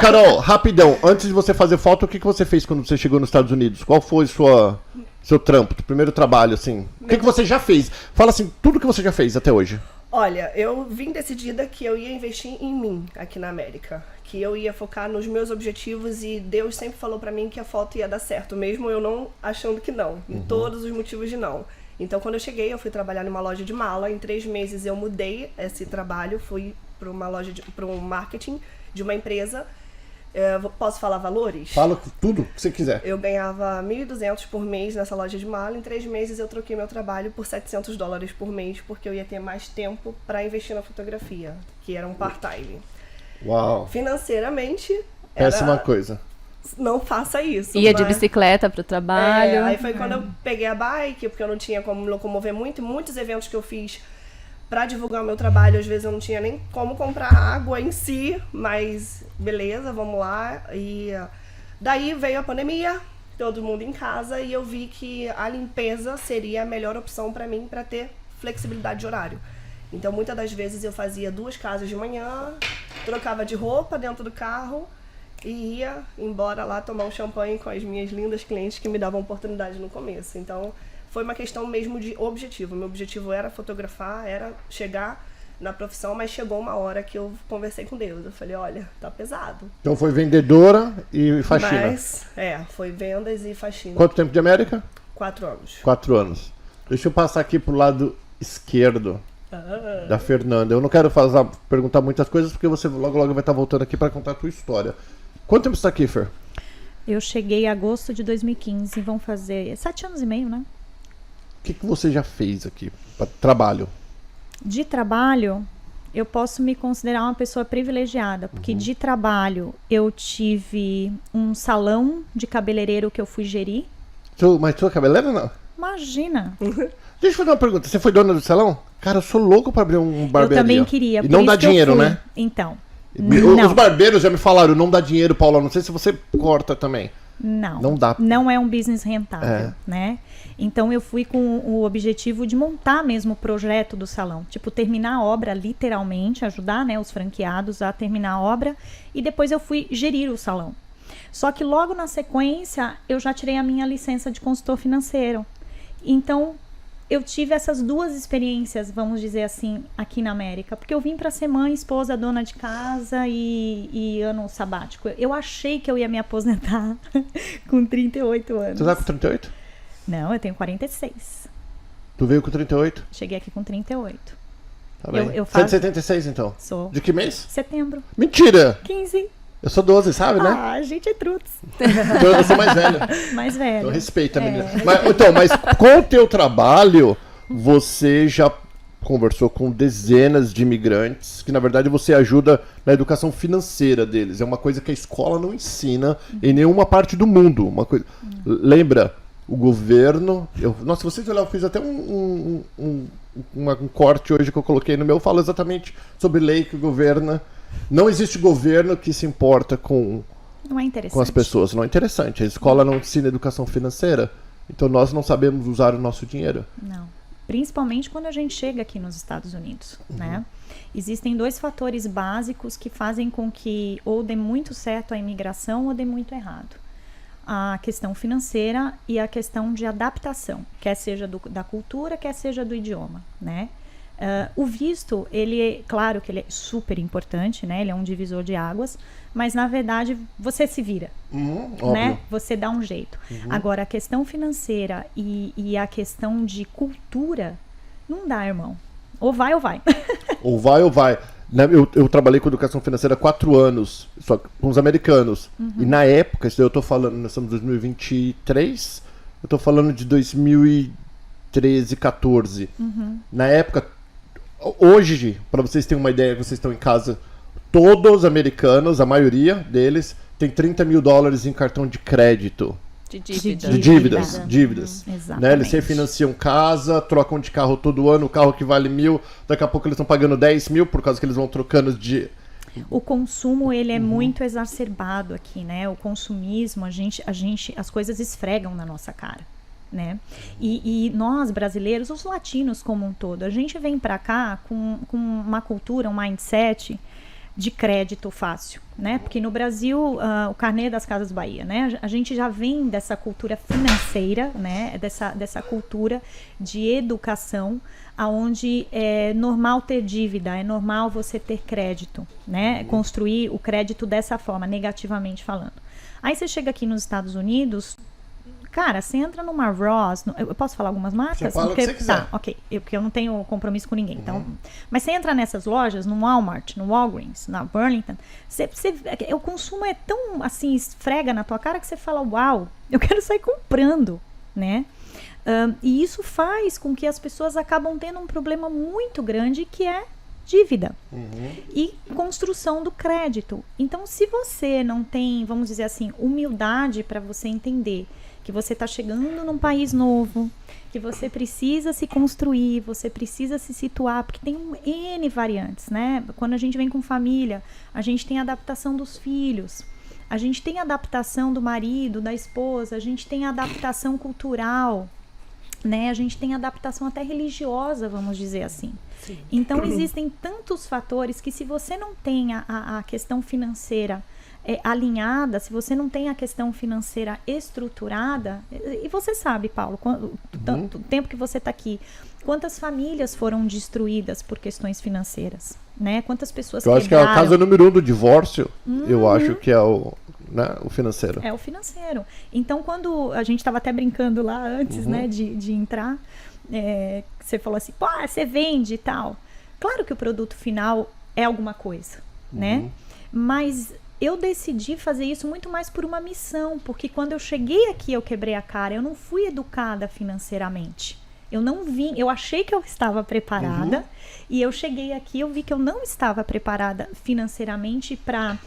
Carol, rapidão, antes de você fazer foto, o que você fez quando você chegou nos Estados Unidos? Qual foi seu trampo, seu primeiro trabalho, assim? O que você já fez? Fala assim, tudo que você já fez até hoje. Olha, eu vim decidida que eu ia investir em mim aqui na América. Que eu ia focar nos meus objetivos e Deus sempre falou pra mim que a foto ia dar certo, mesmo eu não achando que não, em todos os motivos de não. Então, quando eu cheguei, eu fui trabalhar numa loja de mala. Em 3 meses eu mudei esse trabalho, fui para uma loja, para um marketing de uma empresa. Posso falar valores? Fala tudo que você quiser. Eu ganhava 1.200 por mês nessa loja de mala. Em 3 meses eu troquei meu trabalho por $700 por mês, porque eu ia ter mais tempo para investir na fotografia, que era um part-time. Uau. Financeiramente, péssima coisa. Não faça isso. Ia de bicicleta pro trabalho. Aí foi quando eu peguei a bike, porque eu não tinha como me locomover muito. E muitos eventos que eu fiz pra divulgar o meu trabalho, às vezes eu não tinha nem como comprar água em si. Mas beleza, vamos lá. E daí veio a pandemia, todo mundo em casa. E eu vi que a limpeza seria a melhor opção pra mim, pra ter flexibilidade de horário. Então, muitas das vezes eu fazia 2 casas de manhã, trocava de roupa dentro do carro e ia embora lá tomar um champanhe com as minhas lindas clientes que me davam oportunidade no começo. Então, foi uma questão mesmo de objetivo. Meu objetivo era fotografar, era chegar na profissão, mas chegou uma hora que eu conversei com Deus. Eu falei, olha, tá pesado. Então foi vendedora e faxina. Mas, foi vendas e faxina. Quanto tempo de América? 4 anos. 4 anos. Deixa eu passar aqui pro lado esquerdo da Fernanda. Eu não quero perguntar muitas coisas, porque você logo vai estar voltando aqui para contar a tua história. Quanto tempo você está aqui, Fer? Eu cheguei em agosto de 2015, vão fazer 7 anos e meio, né? O que você já fez aqui para trabalho? De trabalho, eu posso me considerar uma pessoa privilegiada, porque de trabalho eu tive um salão de cabeleireiro que eu fui gerir. Mas sua cabeleireira não? Imagina! Deixa eu fazer uma pergunta. Você foi dona do salão? Cara, eu sou louco pra abrir um barbearia. Eu também queria. E não dá dinheiro, né? Então. Os barbeiros já me falaram, não dá dinheiro, Paula. Não sei se você corta também. Não. Não dá. Não é um business rentável, né? Então eu fui com o objetivo de montar mesmo o projeto do salão. Tipo, terminar a obra literalmente, ajudar, né, os franqueados a terminar a obra. E depois eu fui gerir o salão. Só que logo na sequência, eu já tirei a minha licença de consultor financeiro. Então, eu tive essas 2 experiências, vamos dizer assim, aqui na América. Porque eu vim para ser mãe, esposa, dona de casa e ano sabático. Eu achei que eu ia me aposentar com 38 anos. Você tá com 38? Não, eu tenho 46. Tu veio com 38? Cheguei aqui com 38. Tá bem. Eu Você é de 76, então? Sou. De que mês? Setembro. Mentira! 15. Eu sou 12, sabe, né? Ah, a gente é trutos. Então eu sou mais velho. Mais velho. Então respeita, menina. Mas com o teu trabalho, você já conversou com dezenas de imigrantes, que na verdade você ajuda na educação financeira deles. É uma coisa que a escola não ensina em nenhuma parte do mundo. Uma coisa. Lembra, o governo... Nossa, se vocês olharem, eu fiz até um corte hoje que eu coloquei no meu, falo exatamente sobre lei que governa. Não existe governo que se importa com as pessoas. Não é interessante. A escola não ensina educação financeira. Então nós não sabemos usar o nosso dinheiro. Não. Principalmente quando a gente chega aqui nos Estados Unidos, né? Existem 2 fatores básicos que fazem com que ou dê muito certo a imigração ou dê muito errado. A questão financeira e a questão de adaptação, quer seja da cultura, quer seja do idioma, né? O visto, claro que ele é super importante, né? Ele é um divisor de águas, mas na verdade você se vira, né? Você dá um jeito. Agora, a questão financeira e a questão de cultura, não dá, irmão. Ou vai ou vai. Ou vai ou vai. Eu trabalhei com educação financeira há 4 anos, só com os americanos. E na época, isso eu tô falando, nós estamos em 2023, eu tô falando de 2013, 14. Na época, hoje, para vocês terem uma ideia, que vocês estão em casa, todos os americanos, a maioria deles, tem $30 mil em cartão de crédito. De dívidas. Né? Eles refinanciam casa, trocam de carro todo ano, o carro que vale 1.000, daqui a pouco eles estão pagando 10 mil, por causa que eles vão trocando de... O consumo, ele é muito exacerbado aqui, né? O consumismo, as coisas esfregam na nossa cara, né? E nós, brasileiros, os latinos como um todo, a gente vem pra cá com uma cultura, um mindset de crédito fácil, né? Porque no Brasil, o Carnê das Casas Bahia, né? A gente já vem dessa cultura financeira, né? Dessa cultura de educação, aonde é normal ter dívida, é normal você ter crédito, né? Construir o crédito dessa forma, negativamente falando. Aí você chega aqui nos Estados Unidos, cara, você entra numa Ross, eu posso falar algumas marcas? Você fala o que você quiser. Tá, ok, porque eu não tenho compromisso com ninguém, então, mas você entra nessas lojas, no Walmart, no Walgreens, na Burlington, o consumo é tão, assim, esfrega na tua cara que você fala, uau, eu quero sair comprando, né? E isso faz com que as pessoas acabam tendo um problema muito grande, que é dívida e construção do crédito. Então, se você não tem, vamos dizer assim, humildade para você entender que você está chegando num país novo, que você precisa se construir, você precisa se situar, porque tem N variantes, né? Quando a gente vem com família, a gente tem a adaptação dos filhos, a gente tem a adaptação do marido, da esposa, a gente tem a adaptação cultural, né? A gente tem a adaptação até religiosa, vamos dizer assim. Sim. Então, existem tantos fatores que, se você não tem a questão financeira alinhada, se você não tem a questão financeira estruturada, e você sabe, Paulo, o tempo que você está aqui, quantas famílias foram destruídas por questões financeiras, né? Quantas pessoas eu acho quebraram. Que é a causa número 1 do divórcio, eu acho que é o financeiro. É o financeiro. Então, quando a gente estava até brincando lá antes, né, de entrar, você falou assim, pô, você vende e tal. Claro que o produto final é alguma coisa, né? Mas eu decidi fazer isso muito mais por uma missão, porque quando eu cheguei aqui, eu quebrei a cara, eu não fui educada financeiramente. Eu achei que eu estava preparada, e eu cheguei aqui, eu vi que eu não estava preparada financeiramente para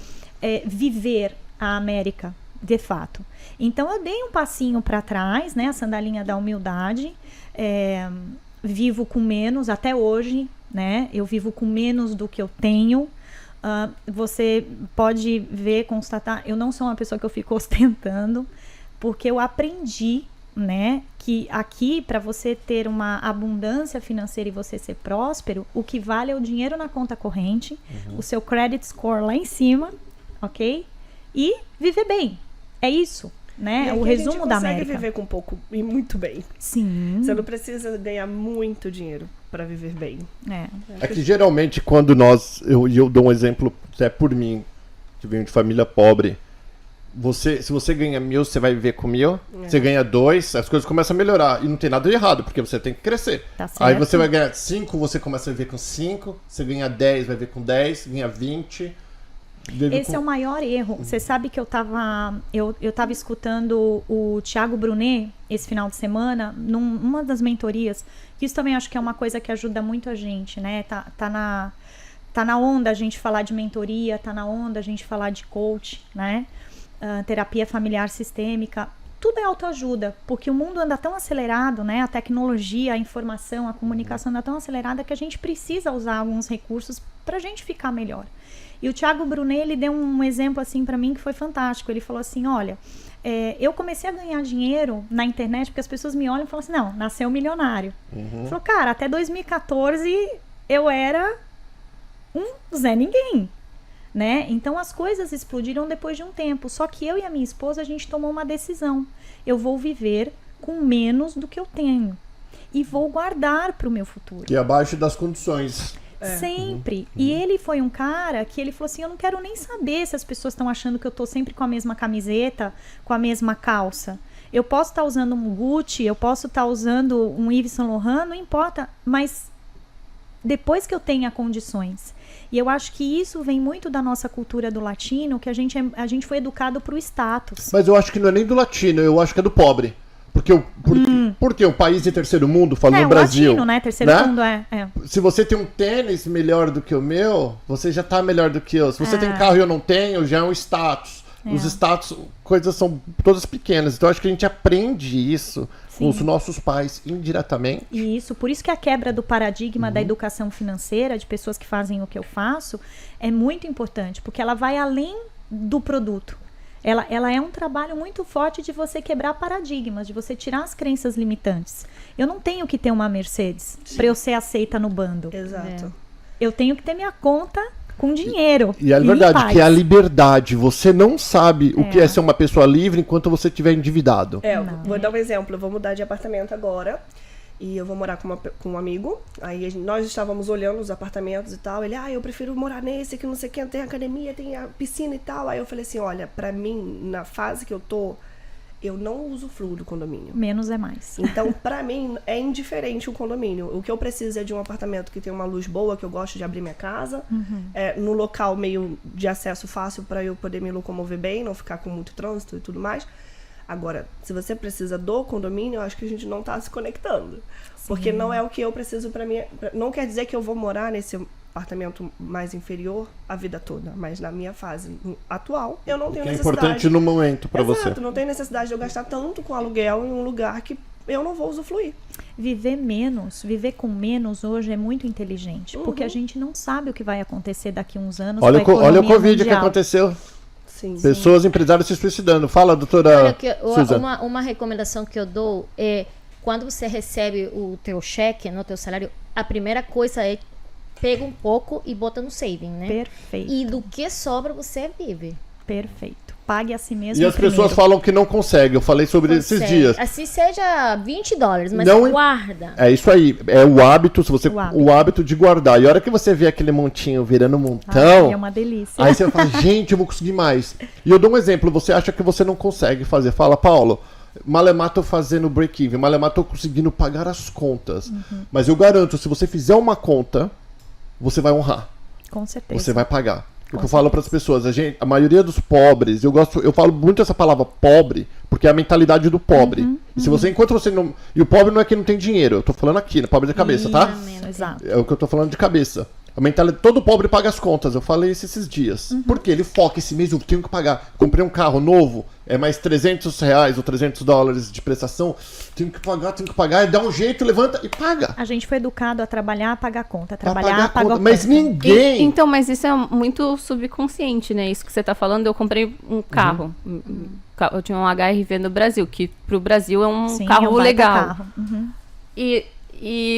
viver a América, de fato. Então, eu dei um passinho para trás, né, a sandalinha da humildade, vivo com menos, até hoje, né, eu vivo com menos do que eu tenho. Você pode ver, constatar, eu não sou uma pessoa que eu fico ostentando, porque eu aprendi, né, que aqui, para você ter uma abundância financeira e você ser próspero, o que vale é o dinheiro na conta corrente, o seu credit score lá em cima, ok? E viver bem. É isso, né? O resumo da América. Você consegue viver com pouco e muito bem. Sim. Você não precisa ganhar muito dinheiro para viver bem. É que geralmente quando eu dou um exemplo até por mim, que venho de família pobre, se você ganha 1.000, você vai viver com 1.000, você ganha 2, as coisas começam a melhorar, e não tem nada de errado, porque você tem que crescer. Tá certo. Aí você vai ganhar 5, você começa a viver com 5, você ganha 10, vai viver com 10, ganha 20... Esse é o maior erro. Você sabe que eu tava escutando o Thiago Brunet esse final de semana, numa das mentorias, que isso também acho que é uma coisa que ajuda muito a gente, né? Tá na onda a gente falar de mentoria, tá na onda a gente falar de coach, né? Terapia familiar sistêmica. Tudo é autoajuda, porque o mundo anda tão acelerado, né? A tecnologia, a informação, a comunicação anda tão acelerada que a gente precisa usar alguns recursos pra gente ficar melhor. E o Thiago Brunet, ele deu um exemplo assim para mim que foi fantástico. Ele falou assim, olha, eu comecei a ganhar dinheiro na internet porque as pessoas me olham e falam assim, não, nasceu milionário. Ele falou, cara, até 2014 eu era um Zé Ninguém, né? Então as coisas explodiram depois de um tempo. Só que eu e a minha esposa, a gente tomou uma decisão. Eu vou viver com menos do que eu tenho e vou guardar para o meu futuro. E abaixo das condições. Sempre. E ele foi um cara que ele falou assim, eu não quero nem saber se as pessoas estão achando que eu tô sempre com a mesma camiseta, com a mesma calça. Eu posso estar usando um Gucci, eu posso estar usando um Yves Saint Laurent, não importa, mas depois que eu tenha condições. E eu acho que isso vem muito da nossa cultura do latino, que a gente foi educado pro status. Mas eu acho que não é nem do latino, eu acho que é do pobre. Porque o país de terceiro mundo, falando no Brasil... latino, né? Terceiro mundo Se você tem um tênis melhor do que o meu, você já tá melhor do que eu. Se você tem carro e eu não tenho, já é um status. Os status, coisas são todas pequenas. Então, acho que a gente aprende isso com os nossos pais indiretamente. Isso, por isso que a quebra do paradigma da educação financeira, de pessoas que fazem o que eu faço, é muito importante. Porque ela vai além do produto. Ela é um trabalho muito forte de você quebrar paradigmas, de você tirar as crenças limitantes. Eu não tenho que ter uma Mercedes para eu ser aceita no bando. Exato. Eu tenho que ter minha conta com dinheiro. E é em verdade, paz. que é a liberdade. Você não sabe o que é ser uma pessoa livre enquanto você estiver endividado. Eu vou dar um exemplo. Eu vou mudar de apartamento agora. E eu vou morar com um amigo. Aí nós estávamos olhando os apartamentos e tal. Ele, eu prefiro morar nesse, que não sei o que, tem academia, tem a piscina e tal. Aí eu falei assim, olha, pra mim, na fase que eu tô, eu não usufruo do condomínio. Menos é mais. Então, pra mim, é indiferente o condomínio. O que eu preciso é de um apartamento que tenha uma luz boa, que eu gosto de abrir minha casa. No local meio de acesso fácil pra eu poder me locomover bem, não ficar com muito trânsito e tudo mais. Agora, se você precisa do condomínio, eu acho que a gente não tá se conectando. Sim. Porque não é o que eu preciso pra mim. Não quer dizer que eu vou morar nesse apartamento mais inferior a vida toda. Mas na minha fase atual, eu não tenho necessidade. É importante no momento pra você. Exato, não tenho necessidade de eu gastar tanto com aluguel em um lugar que eu não vou usufruir. Viver com menos hoje é muito inteligente. Porque a gente não sabe o que vai acontecer daqui a uns anos. Olha o Covid mundial. que aconteceu. Sim. Pessoas, empresários se suicidando. Fala, doutora Susan. Uma recomendação que eu dou é, quando você recebe o teu cheque, no teu salário, a primeira coisa é pega um pouco e bota no saving, né? Perfeito. E do que sobra você vive. Perfeito. Pague a si mesmo E as pessoas falam que não conseguem. Eu falei sobre esses dias. Assim seja $20, mas Não, guarda. É isso aí. É o hábito, se você, O hábito de guardar. E a hora que você vê aquele montinho virando montão, é uma delícia. aí você fala, gente, eu vou conseguir mais. E eu dou um exemplo. Você acha que você não consegue fazer. Fala, Paulo, malemar tô fazendo break-even. Malemar tô conseguindo pagar as contas. Mas eu garanto, se você fizer uma conta, você vai honrar. Com certeza. Você vai pagar. O que eu falo para as pessoas, a maioria dos pobres, eu falo muito essa palavra pobre, porque é a mentalidade do pobre. E se você, enquanto você não. E o pobre não é que não tem dinheiro, eu tô falando aqui, né? Pobre da cabeça, tá? Exato. É o que eu tô falando de cabeça. A mentalidade, todo pobre paga as contas, eu falei isso esses dias. Porque ele foca esse mês, eu tenho que pagar. Comprei um carro novo, é mais R$300 ou $300 de prestação, tenho que pagar, dá um jeito, levanta e paga. A gente foi educado a trabalhar, pagar conta, Pra pagar conta. conta. Mas ninguém. Então, mas isso é muito subconsciente, né? Isso que você tá falando, eu comprei um carro. Eu tinha um HR-V no Brasil, que pro Brasil é um Sim, carro é um baita legal. carro. E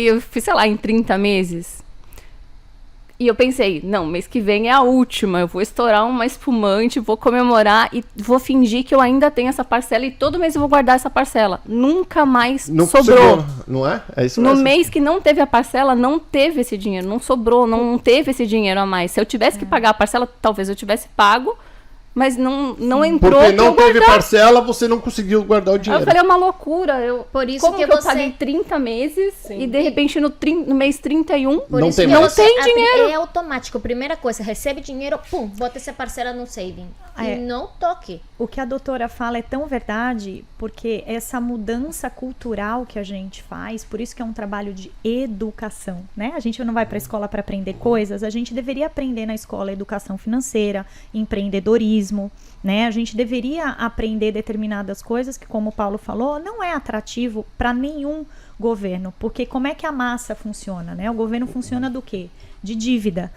eu fiz, sei lá, em 30 meses. E eu pensei, não, mês que vem é a última, eu vou estourar uma espumante, vou comemorar e vou fingir que eu ainda tenho essa parcela e todo mês eu vou guardar essa parcela. Nunca mais sobrou. Não é? É isso No mesmo. mês que não teve a parcela, não teve esse dinheiro, não sobrou, não teve esse dinheiro a mais. Se eu tivesse que pagar a parcela, talvez eu tivesse pago, mas não entrou. Porque não pra eu teve guardar. parcela, você não conseguiu guardar o Aí dinheiro. eu falei, é uma loucura. Por isso Como que que eu você- paguei 30 meses e de repente no mês 31 Por Não isso tem que mais. você- Não tem dinheiro. É automático. Primeira coisa, recebe dinheiro, pum, bota essa parcela no saving. É. E não toque. O que a doutora fala é tão verdade, porque essa mudança cultural que a gente faz, por isso que é um trabalho de educação, né? A gente não vai para a escola para aprender coisas, a gente deveria aprender na escola educação financeira, empreendedorismo, né? A gente deveria aprender determinadas coisas que, como o Paulo falou, não é atrativo para nenhum governo, porque como é que a massa funciona, né? O governo funciona do quê? De dívida.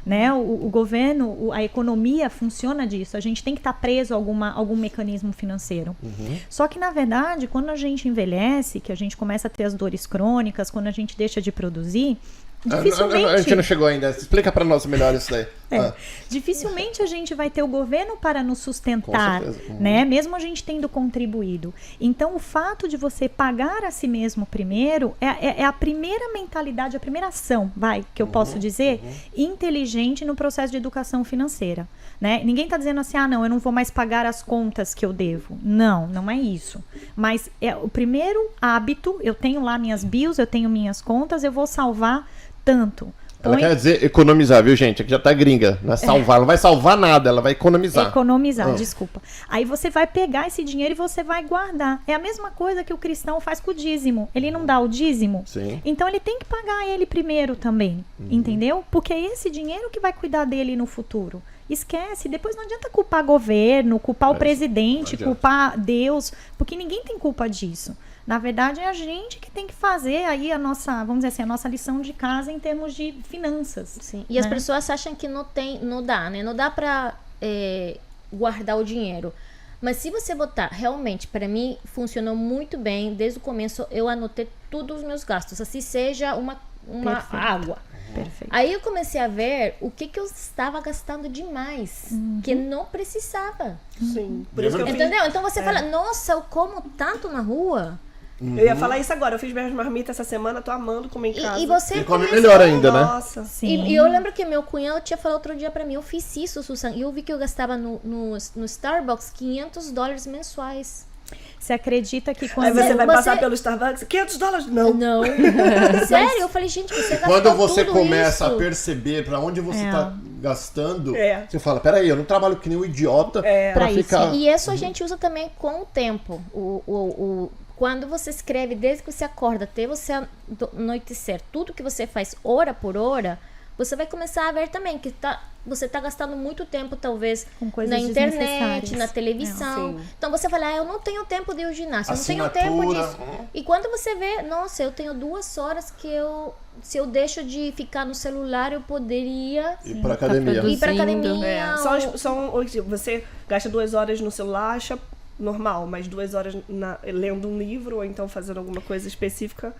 Né? O governo, a economia funciona disso. A gente tem que estar preso a algum mecanismo financeiro. Só que, na verdade, quando a gente envelhece, que a gente começa a ter as dores crônicas, quando a gente deixa de produzir, dificilmente... A gente não chegou ainda. Explica pra nós melhor isso daí. Dificilmente a gente vai ter o governo para nos sustentar, Com certeza. né? Mesmo a gente tendo contribuído. Então, o fato de você pagar a si mesmo primeiro é a primeira mentalidade, a primeira ação, que eu posso dizer, inteligente no processo de educação financeira, né? Ninguém está dizendo assim, não, eu não vou mais pagar as contas que eu devo. Não, não é isso. Mas é o primeiro hábito, eu tenho lá minhas bills, eu tenho minhas contas, eu vou salvar tanto. Ela quer dizer economizar, viu, gente? Aqui já tá gringa. Não é salvar, não vai salvar nada, ela vai economizar. Economizar, desculpa. Aí você vai pegar esse dinheiro e você vai guardar. É a mesma coisa que o cristão faz com o dízimo. Ele não dá o dízimo? Sim. Então ele tem que pagar ele primeiro também, entendeu? Porque é esse dinheiro que vai cuidar dele no futuro. Esquece, depois não adianta culpar governo, culpar o presidente, culpar Deus, porque ninguém tem culpa disso. Na verdade, é a gente que tem que fazer aí a nossa, vamos dizer assim, a nossa lição de casa em termos de finanças. Sim. E as pessoas acham que não dá, né? Não dá pra guardar o dinheiro. Mas se você botar, realmente, para mim, funcionou muito bem. Desde o começo, eu anotei todos os meus gastos. Assim seja uma Perfeito. água. Perfeito. Aí eu comecei a ver o que eu estava gastando demais, que não precisava. Sim. Por isso que eu fiz. Entendeu? Então você fala, nossa, eu como tanto na rua. Eu ia falar isso agora. Eu fiz minhas marmitas essa semana, tô amando comer em casa. E você E come começa- melhor ainda, né? Nossa. Sim. E eu lembro que meu cunhado tinha falado outro dia pra mim, eu fiz isso, Susan, e eu vi que eu gastava no Starbucks $500 mensuais. Você acredita que Aí quando você vai Você- passar pelo Starbucks, $500? Não. Não. Sério, eu falei, gente, você gastou Quando você tudo começa isso. a perceber pra onde você tá gastando, É. você fala, peraí, eu não trabalho que nem um idiota pra Pra isso. ficar... E isso a gente usa também com o tempo. Quando você escreve, desde que você acorda até você anoitecer, tudo que você faz hora por hora, você vai começar a ver também que você tá gastando muito tempo, talvez, Com coisas na internet, desnecessárias. na televisão. Sim. Então você fala, eu não tenho tempo de ir ao ginásio, eu não tenho tempo Assinatura. disso. E quando você vê, nossa, eu tenho 2 horas que se eu deixo de ficar no celular, eu poderia Ir pra academia. Tá ir pra Produzindo. academia. Você gasta 2 horas no celular, acha normal, mas 2 horas lendo um livro ou então fazendo alguma coisa específica